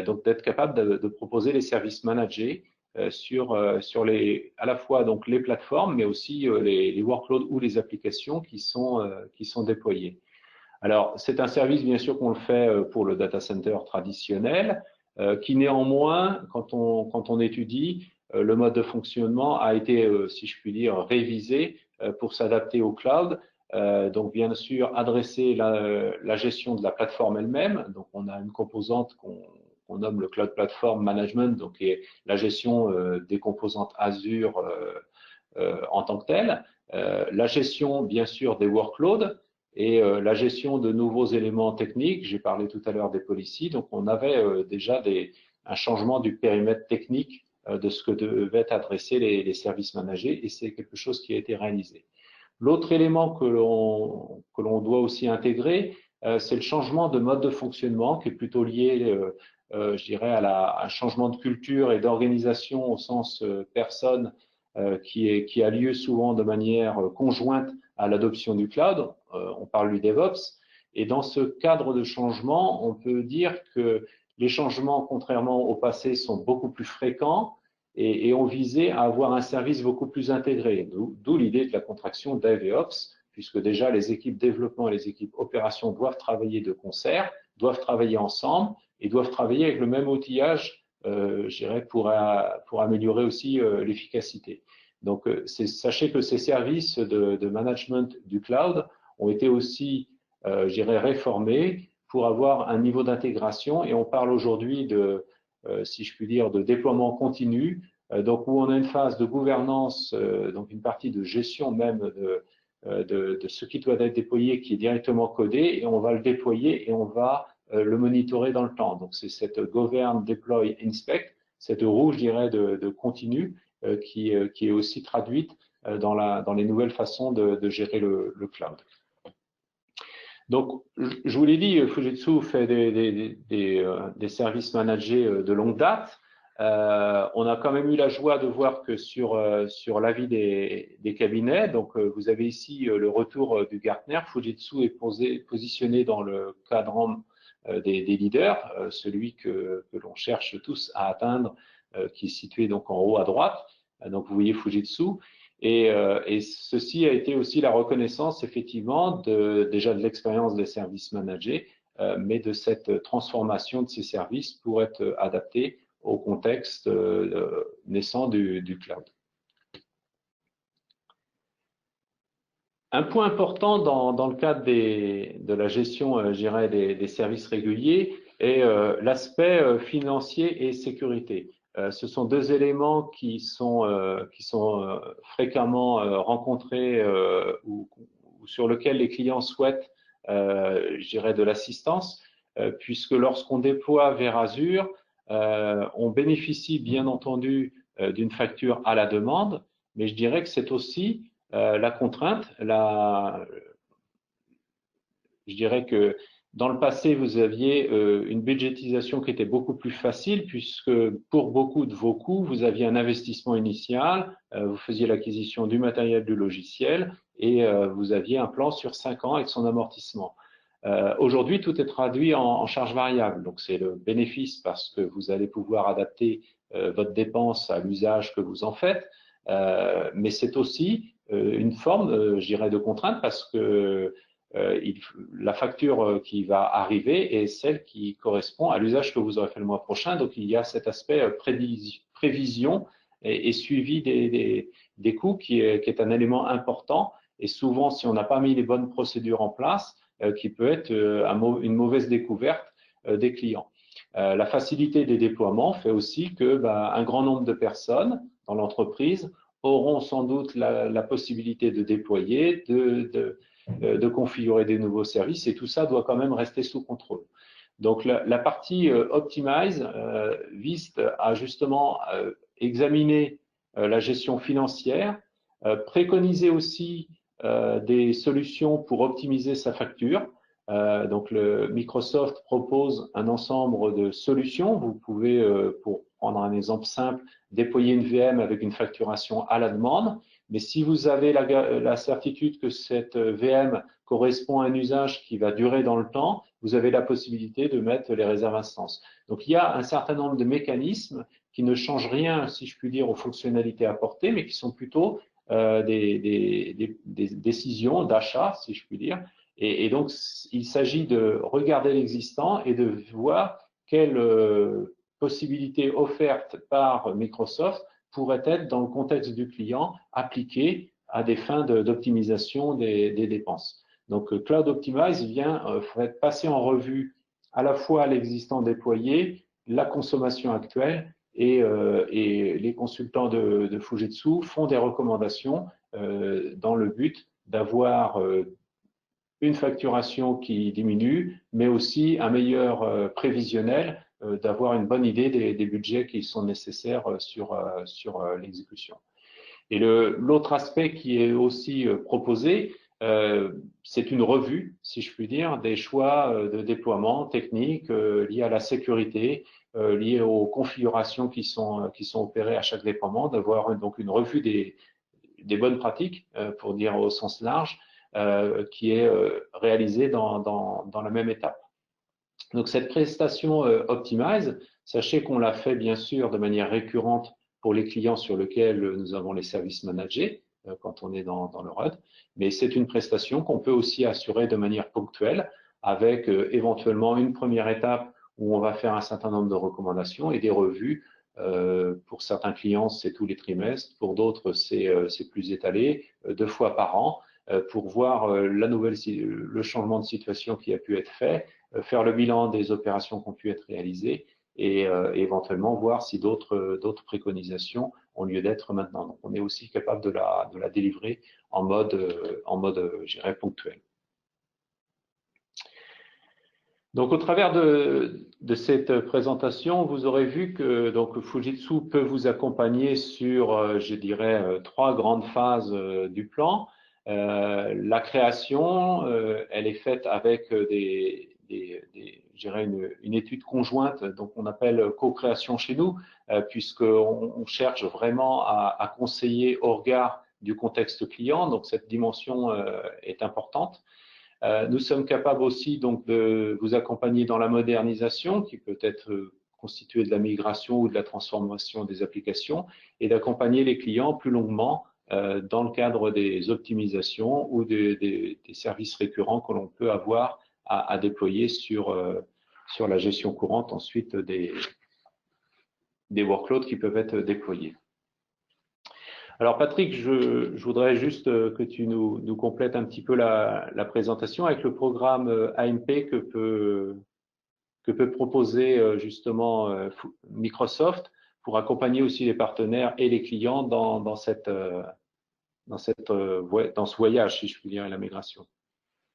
donc d'être capable de proposer les services managés sur à la fois donc les plateformes, mais aussi les workloads ou les applications qui sont déployées. Alors, c'est un service, bien sûr, qu'on le fait pour le data center traditionnel, qui néanmoins, quand on étudie, le mode de fonctionnement a été, si je puis dire, révisé pour s'adapter au cloud. Donc, bien sûr, adresser la gestion de la plateforme elle-même. Donc, on a une composante qu'on nomme le Cloud Platform Management, donc qui est la gestion des composantes Azure en tant que telle. La gestion, bien sûr, des workloads et la gestion de nouveaux éléments techniques. J'ai parlé tout à l'heure des policies. Donc, on avait déjà un changement du périmètre technique de ce que devaient adresser les services managés et c'est quelque chose qui a été réalisé. L'autre élément que l'on doit aussi intégrer, c'est le changement de mode de fonctionnement qui est plutôt lié, je dirais, à un changement de culture et d'organisation au sens personne qui a lieu souvent de manière conjointe à l'adoption du cloud. On parle du DevOps. Et dans ce cadre de changement, on peut dire que les changements, contrairement au passé, sont beaucoup plus fréquents et ont visé à avoir un service beaucoup plus intégré. D'où l'idée de la contraction DevOps, puisque déjà les équipes développement et les équipes opération doivent travailler de concert, doivent travailler ensemble et doivent travailler avec le même outillage, je dirais, pour améliorer aussi l'efficacité. Donc, sachez que ces services de management du cloud ont été aussi, je dirais, réformés pour avoir un niveau d'intégration et on parle aujourd'hui de, si je puis dire, de déploiement continu, donc où on a une phase de gouvernance, donc une partie de gestion même de ce qui doit être déployé qui est directement codé et on va le déployer et on va le monitorer dans le temps. Donc c'est cette govern, deploy, inspect, cette roue, je dirais, de continu qui est aussi traduite dans les nouvelles façons de gérer le cloud. Donc, je vous l'ai dit, Fujitsu fait des services managés de longue date. On a quand même eu la joie de voir que sur l'avis des cabinets, donc vous avez ici le retour du Gartner, Fujitsu est positionné dans le cadran des leaders, celui que l'on cherche tous à atteindre, qui est situé donc en haut à droite. Donc vous voyez Fujitsu. Et ceci a été aussi la reconnaissance, effectivement, déjà de l'expérience des services managés, mais de cette transformation de ces services pour être adaptés au contexte naissant du cloud. Un point important dans le cadre de la gestion, je dirais, des services réguliers est l'aspect financier et sécurité. Ce sont deux éléments qui sont fréquemment rencontrés ou sur lesquels les clients souhaitent, je dirais, de l'assistance, puisque lorsqu'on déploie vers Azure, on bénéficie bien entendu d'une facture à la demande, mais je dirais que c'est aussi la contrainte, je dirais que dans le passé, vous aviez une budgétisation qui était beaucoup plus facile puisque pour beaucoup de vos coûts, vous aviez un investissement initial, vous faisiez l'acquisition du matériel, du logiciel et vous aviez un plan sur 5 ans avec son amortissement. Aujourd'hui, tout est traduit en charge variable. Donc, c'est le bénéfice parce que vous allez pouvoir adapter votre dépense à l'usage que vous en faites. Mais c'est aussi une forme, je dirais, de contrainte parce que la facture qui va arriver est celle qui correspond à l'usage que vous aurez fait le mois prochain. Donc, il y a cet aspect prévision et suivi des coûts qui est un élément important. Et souvent, si on n'a pas mis les bonnes procédures en place, qui peut être une mauvaise découverte des clients. La facilité des déploiements fait aussi que un grand nombre de personnes dans l'entreprise auront sans doute la possibilité de déployer, de configurer des nouveaux services et tout ça doit quand même rester sous contrôle. Donc la partie Optimize vise à justement examiner la gestion financière, préconiser aussi des solutions pour optimiser sa facture. Donc Microsoft propose un ensemble de solutions. Vous pouvez, pour prendre un exemple simple, déployer une VM avec une facturation à la demande. Mais si vous avez la certitude que cette VM correspond à un usage qui va durer dans le temps, vous avez la possibilité de mettre les réserves instances. Donc il y a un certain nombre de mécanismes qui ne changent rien, si je puis dire, aux fonctionnalités apportées, mais qui sont plutôt des décisions d'achat, si je puis dire. Et donc, il s'agit de regarder l'existant et de voir quelles possibilités offertes par Microsoft pourraient être, dans le contexte du client, appliquées à des fins d'optimisation des dépenses. Donc, Cloud Optimize vient passer en revue à la fois l'existant déployé, la consommation actuelle et les consultants de Fujitsu font des recommandations dans le but d'avoir une facturation qui diminue, mais aussi un meilleur prévisionnel, d'avoir une bonne idée des budgets qui sont nécessaires sur l'exécution. Et l'autre aspect qui est aussi proposé, c'est une revue, si je puis dire, des choix de déploiement techniques liés à la sécurité, liés aux configurations qui sont opérées à chaque déploiement, d'avoir donc une revue des bonnes pratiques, pour dire au sens large, qui est réalisée dans la même étape. Donc cette prestation Optimize, sachez qu'on l'a fait bien sûr de manière récurrente pour les clients sur lesquels nous avons les services managés quand on est dans le RUD, mais c'est une prestation qu'on peut aussi assurer de manière ponctuelle avec éventuellement une première étape où on va faire un certain nombre de recommandations et des revues. Pour certains clients, c'est tous les trimestres, pour d'autres, c'est plus étalé, 2 fois par an, pour voir le changement de situation qui a pu être fait, faire le bilan des opérations qui ont pu être réalisées et éventuellement voir si d'autres préconisations ont lieu d'être maintenant. Donc, on est aussi capable de la délivrer en mode, je dirais, ponctuel. Donc, au travers de cette présentation, vous aurez vu que donc, Fujitsu peut vous accompagner sur, je dirais, 3 grandes phases du plan. La création, elle est faite avec je dirais une étude conjointe, donc on appelle co-création chez nous, puisqu'on cherche vraiment à conseiller au regard du contexte client, donc cette dimension est importante. Nous sommes capables aussi donc de vous accompagner dans la modernisation, qui peut être constituée de la migration ou de la transformation des applications, et d'accompagner les clients plus longuement dans le cadre des optimisations ou des services récurrents que l'on peut avoir à déployer sur la gestion courante ensuite des workloads qui peuvent être déployés. Alors Patrick, je voudrais juste que tu nous complètes un petit peu la présentation avec le programme AMP que peut proposer justement Microsoft pour accompagner aussi les partenaires et les clients dans ce voyage, si je puis dire, et la migration.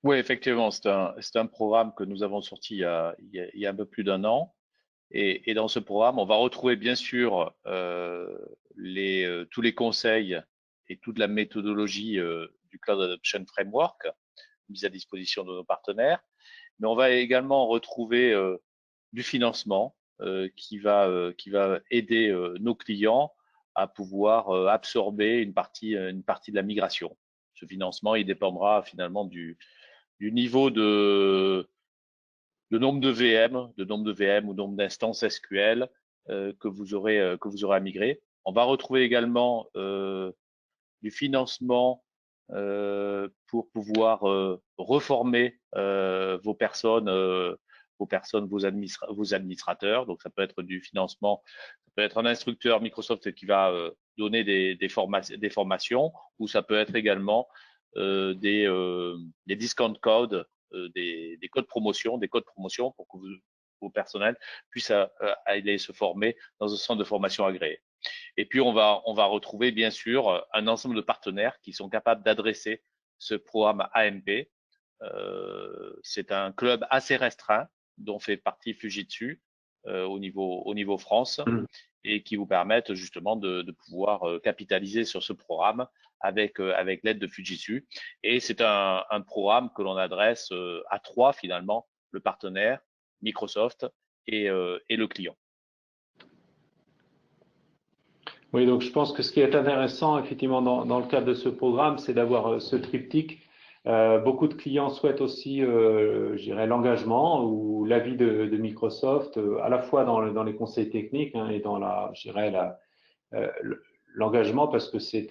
Oui, effectivement, c'est un programme que nous avons sorti il y a un peu plus d'un an. Et dans ce programme, on va retrouver bien sûr tous les conseils et toute la méthodologie du Cloud Adoption Framework mise à disposition de nos partenaires. Mais on va également retrouver du financement qui va aider nos clients à pouvoir absorber une partie de la migration. Ce financement, il dépendra finalement du niveau de nombre de VM ou nombre d'instances SQL que vous aurez à migrer. On va retrouver également du financement pour pouvoir reformer vos personnes, vos administrateurs. Donc ça peut être du financement, ça peut être un instructeur Microsoft qui va donner des formations, ou ça peut être également des discount codes, des codes promotion, pour que vos personnels puissent aller se former dans un centre de formation agréé. Et puis on va retrouver bien sûr un ensemble de partenaires qui sont capables d'adresser ce programme AMP. C'est un club assez restreint dont fait partie Fujitsu au niveau France, et qui vous permettent justement de pouvoir capitaliser sur ce programme avec l'aide de Fujitsu. Et c'est un programme que l'on adresse à trois finalement, le partenaire, Microsoft et le client. Oui, donc je pense que ce qui est intéressant effectivement dans le cadre de ce programme, c'est d'avoir ce triptyque. Beaucoup de clients souhaitent aussi, je dirais, l'engagement ou l'avis de Microsoft, à la fois dans les conseils techniques et dans je dirais, l'engagement, parce que c'est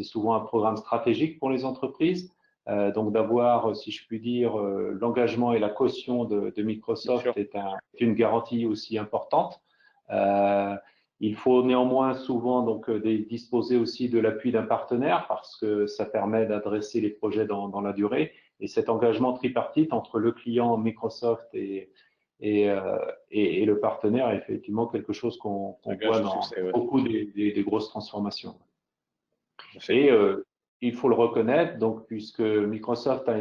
souvent un programme stratégique pour les entreprises. Donc d'avoir, si je puis dire, l'engagement et la caution de Microsoft est une garantie aussi importante. Il faut néanmoins souvent donc disposer aussi de l'appui d'un partenaire, parce que ça permet d'adresser les projets dans la durée. Et cet engagement tripartite entre le client, Microsoft et le partenaire est effectivement quelque chose qu'on voit dans beaucoup des grosses transformations. Et il faut le reconnaître, donc, puisque Microsoft a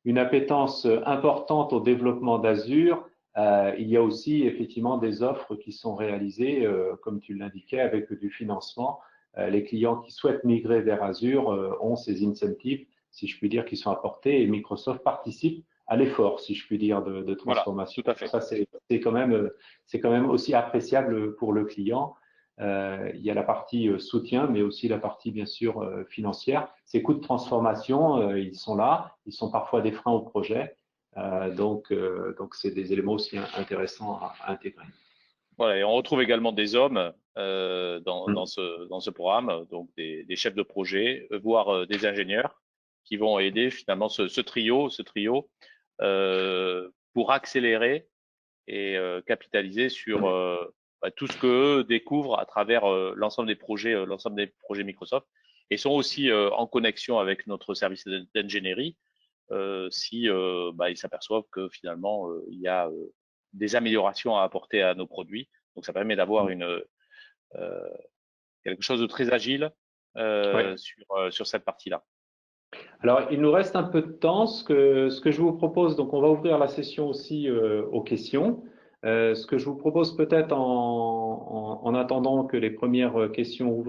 une appétence importante au développement d'Azure, il y a aussi effectivement des offres qui sont réalisées, comme tu l'indiquais, avec du financement. Les clients qui souhaitent migrer vers Azure ont ces incentives, si je puis dire, qui sont apportés, et Microsoft participe à l'effort, si je puis dire, de transformation. Voilà, tout à fait. Ça, c'est quand même aussi appréciable pour le client. Il y a la partie soutien, mais aussi la partie, bien sûr, financière. Ces coûts de transformation, ils sont là. Ils sont parfois des freins au projet. Donc, c'est des éléments aussi intéressants à intégrer. Voilà, et on retrouve également des hommes dans ce programme, donc des chefs de projet, voire des ingénieurs qui vont aider finalement ce trio pour accélérer et capitaliser sur tout ce qu'eux découvrent à travers l'ensemble des projets Microsoft, et sont aussi en connexion avec notre service d'ingénierie si ils s'aperçoivent que finalement il y a des améliorations à apporter à nos produits. Donc ça permet d'avoir quelque chose de très agile sur cette partie-là. Alors, il nous reste un peu de temps. Ce que je vous propose, donc on va ouvrir la session aussi aux questions. Ce que je vous propose peut-être en attendant que les premières questions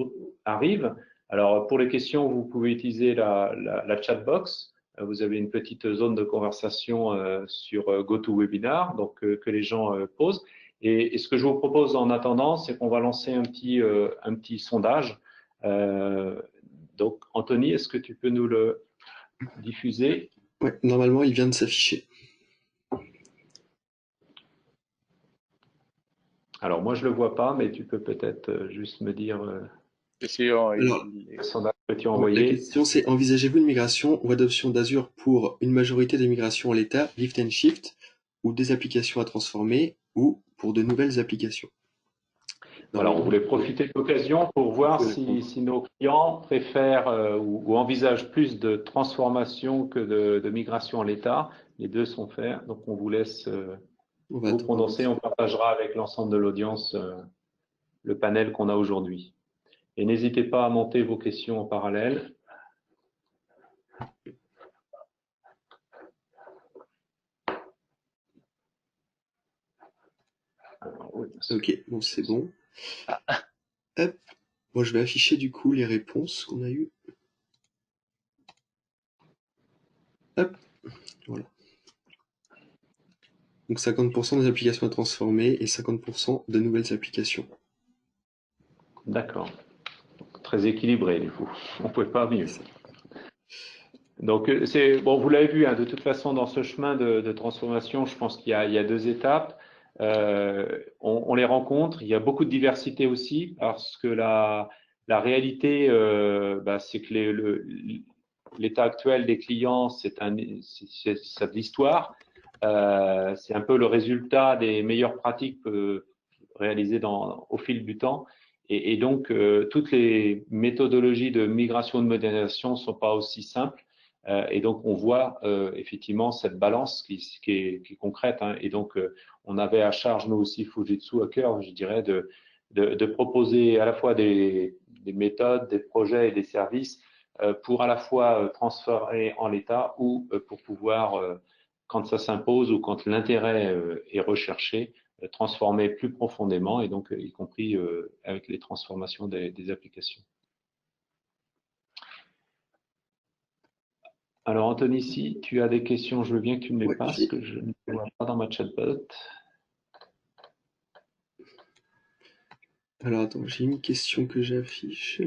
arrivent, Alors, pour les questions, vous pouvez utiliser la chatbox. Vous avez une petite zone de conversation sur GoToWebinar, donc que les gens posent. Et ce que je vous propose en attendant, c'est qu'on va lancer un petit sondage. Donc, Anthony, est-ce que tu peux nous le diffuser? Ouais, normalement, il vient de s'afficher. Alors, moi, je le vois pas, mais tu peux peut-être juste me dire Alors, le sondage que tu as la envoyé. question c'est: envisagez-vous une migration ou adoption d'Azure pour une majorité des migrations en l'état, lift and shift, ou des applications à transformer, ou pour de nouvelles applications? Voilà, on voulait profiter de l'occasion pour voir répondre. si nos clients préfèrent ou envisagent plus de transformation que de migration en l'état. Les deux sont faits, donc on vous laisse On va vous attendre un prononcer. petit On partagera avec l'ensemble de l'audience le panel qu'on a aujourd'hui. Et n'hésitez pas à monter vos questions en parallèle. Alors, oui, Ok, bon, c'est bon. Hop. Bon, je vais afficher du coup les réponses qu'on a eues. Hop, voilà. Donc 50% des applications à transformer et 50% de nouvelles applications. D'accord. Très équilibré du coup. On ne pouvait pas mieux. Donc, bon, vous l'avez vu, hein, de toute façon, dans ce chemin de transformation, je pense qu'il y a deux étapes. On les rencontre. Il y a beaucoup de diversité aussi, parce que la réalité, c'est que l'état actuel des clients, c'est de l'histoire. C'est un peu le résultat des meilleures pratiques réalisées au fil du temps. Et donc, toutes les méthodologies de migration et de modernisation ne sont pas aussi simples. Et donc, on voit effectivement cette balance qui est concrète. Hein. Et donc, on avait à charge, nous aussi, Fujitsu à cœur, je dirais, de proposer à la fois des méthodes, des projets et des services pour à la fois transférer en l'état ou pour pouvoir, quand ça s'impose ou quand l'intérêt est recherché, transformer plus profondément et donc y compris avec les transformations des applications. Alors, Anthony, si tu as des questions, je veux bien que tu me les passes, que je ne les vois pas dans ma chatbot. Alors attends, j'ai une question que j'affiche.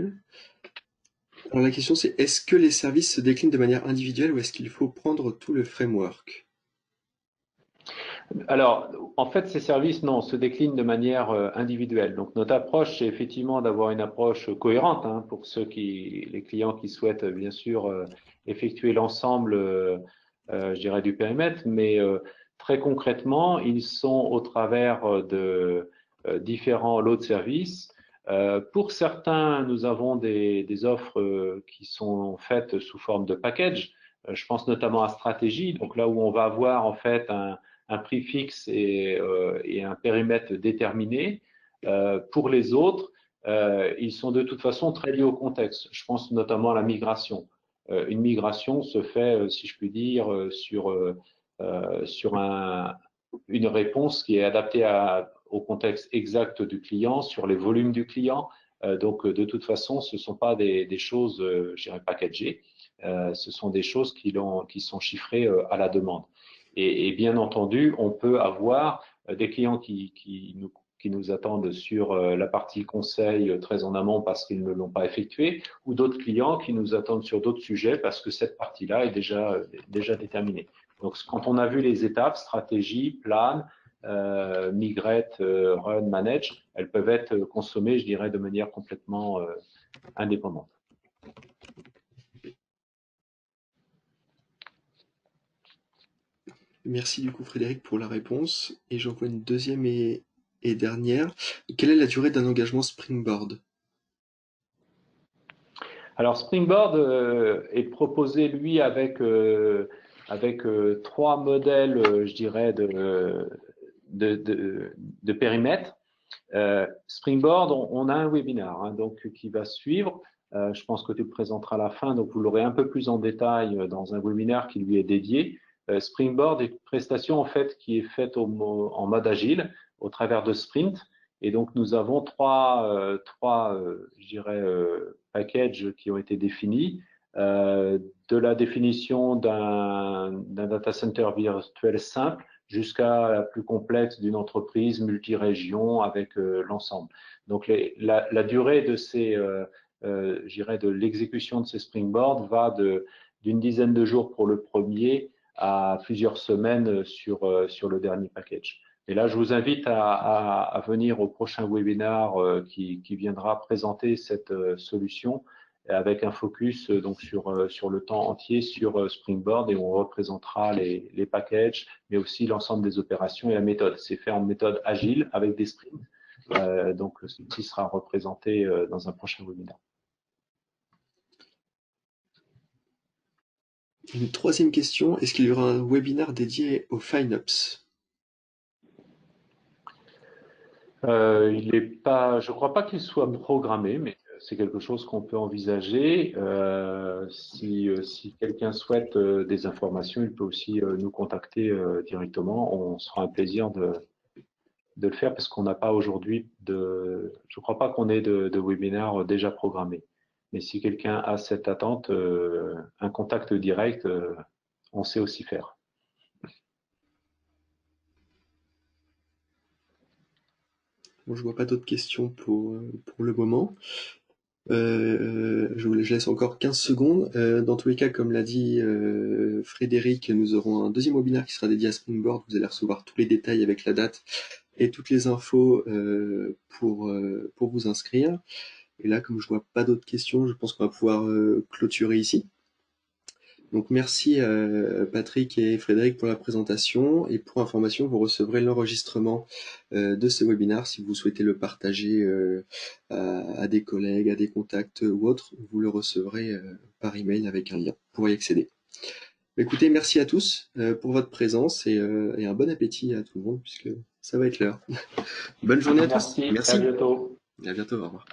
Alors la question c'est: est-ce que les services se déclinent de manière individuelle ou est-ce qu'il faut prendre tout le framework? Alors, en fait, ces services, non, se déclinent de manière individuelle. Donc, notre approche, c'est effectivement d'avoir une approche cohérente hein, pour les clients qui souhaitent, bien sûr, effectuer l'ensemble, je dirais, du périmètre. Mais très concrètement, ils sont au travers de différents lots de services. Pour certains, nous avons des offres qui sont faites sous forme de package. Je pense notamment à Stratégie, donc là où on va avoir en fait un prix fixe et un périmètre déterminé. Pour les autres, ils sont de toute façon très liés au contexte. Je pense notamment à la migration. Une migration se fait, si je puis dire, sur une réponse qui est adaptée au contexte exact du client, sur les volumes du client. Donc, de toute façon, ce ne sont pas des choses, je dirais, packagées. Ce sont des choses qui sont chiffrées à la demande. Et bien entendu, on peut avoir des clients qui nous attendent sur la partie conseil très en amont parce qu'ils ne l'ont pas effectué, ou d'autres clients qui nous attendent sur d'autres sujets parce que cette partie-là est déjà déterminée. Donc, quand on a vu les étapes, stratégie, plan, migrate, run, manage, elles peuvent être consommées, je dirais, de manière complètement indépendante. Merci du coup Frédéric pour la réponse. Et j'en vois une deuxième et dernière. Quelle est la durée d'un engagement Springboard? Alors Springboard est proposé lui avec trois modèles, je dirais, de périmètre. Springboard, on a un webinaire hein, donc qui va suivre. Je pense que tu le présenteras à la fin, donc vous l'aurez un peu plus en détail dans un webinaire qui lui est dédié. Springboard est une prestation en fait qui est faite en mode agile au travers de sprint Et donc, nous avons je dirais, packages qui ont été définis, de la définition d'un data center virtuel simple jusqu'à la plus complexe d'une entreprise multi-région avec l'ensemble. Donc, la durée de je dirais, de l'exécution de ces Springboard va d'une dizaine de jours pour le premier à plusieurs semaines sur le dernier package. Et là, je vous invite à venir au prochain webinaire qui viendra présenter cette solution avec un focus donc sur le temps entier sur Springboard, et on représentera les packages, mais aussi l'ensemble des opérations et la méthode. C'est fait en méthode agile avec des sprints. Donc, ceci sera représenté dans un prochain webinaire. Une troisième question, est-ce qu'il y aura un webinaire dédié au FineOps? Je ne crois pas qu'il soit programmé, mais c'est quelque chose qu'on peut envisager. Si quelqu'un souhaite des informations, il peut aussi nous contacter directement. On se fera un plaisir de le faire, parce qu'on n'a pas aujourd'hui je ne crois pas qu'on ait de webinaire déjà programmé. Mais si quelqu'un a cette attente, un contact direct, on sait aussi faire. Bon, je vois pas d'autres questions pour le moment. Je laisse encore 15 secondes. Dans tous les cas, comme l'a dit Frédéric, nous aurons un deuxième webinaire qui sera dédié à Springboard. Vous allez recevoir tous les détails avec la date et toutes les infos pour vous inscrire. Et là, comme je vois pas d'autres questions, je pense qu'on va pouvoir clôturer ici. Donc merci Patrick et Frédéric pour la présentation, et pour information, vous recevrez l'enregistrement de ce webinaire si vous souhaitez le partager à des collègues, à des contacts ou autres. Vous le recevrez par email avec un lien pour y accéder. Écoutez, merci à tous pour votre présence, et un bon appétit à tout le monde puisque ça va être l'heure. Bonne journée à tous. Merci. À bientôt. À bientôt, au revoir.